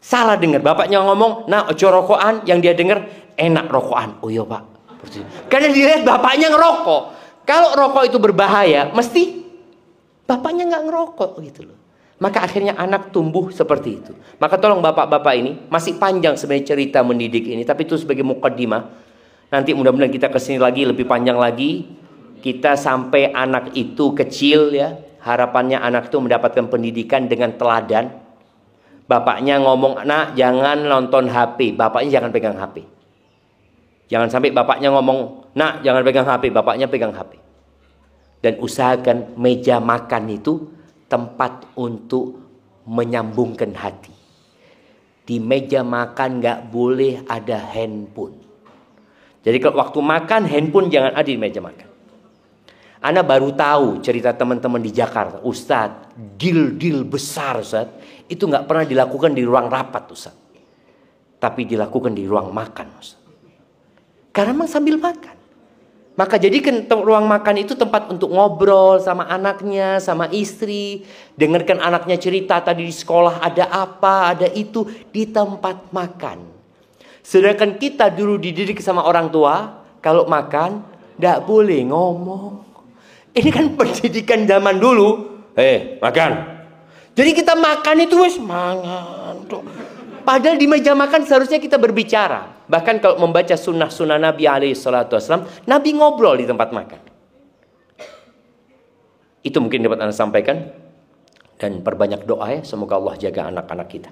Salah dengar, bapaknya ngomong, nah ojo rokokan, yang dia dengar enak rokokan. Oh iya pak. Karena dilihat bapaknya ngerokok. Kalau rokok itu berbahaya, mesti bapaknya nggak ngerokok gitu loh. Maka akhirnya anak tumbuh seperti itu. Maka tolong bapak-bapak ini, masih panjang sebenarnya cerita mendidik ini, tapi itu sebagai mukaddimah. Nanti mudah-mudahan kita kesini lagi lebih panjang lagi. Kita sampai anak itu kecil ya, harapannya anak itu mendapatkan pendidikan dengan teladan. Bapaknya ngomong, nak jangan nonton HP, bapaknya jangan pegang HP. Jangan sampai bapaknya ngomong, nak jangan pegang HP, bapaknya pegang HP. Dan usahakan meja makan itu tempat untuk menyambungkan hati. Di meja makan gak boleh ada handphone. Jadi kalau waktu makan, handphone jangan ada di meja makan. Ana baru tahu cerita teman-teman di Jakarta, Ustadz, deal besar Ustadz, itu nggak pernah dilakukan di ruang rapat Ustadz, tapi dilakukan di ruang makan Ustadz. Karena memang sambil makan. Maka jadikan ruang makan itu tempat untuk ngobrol sama anaknya, sama istri, dengarkan anaknya cerita tadi di sekolah ada apa, ada itu di tempat makan. Sedangkan kita dulu dididik sama orang tua, kalau makan nggak boleh ngomong. Ini kan pendidikan zaman dulu. Makan. Jadi kita makan itu wes mangan. Padahal di meja makan seharusnya kita berbicara. Bahkan kalau membaca sunnah-sunnah Nabi SAW, Nabi ngobrol di tempat makan. Itu mungkin dapat Anda sampaikan. Dan perbanyak doa ya. Semoga Allah jaga anak-anak kita.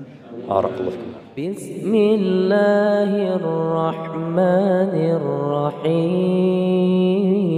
Bismillahirrahmanirrahim.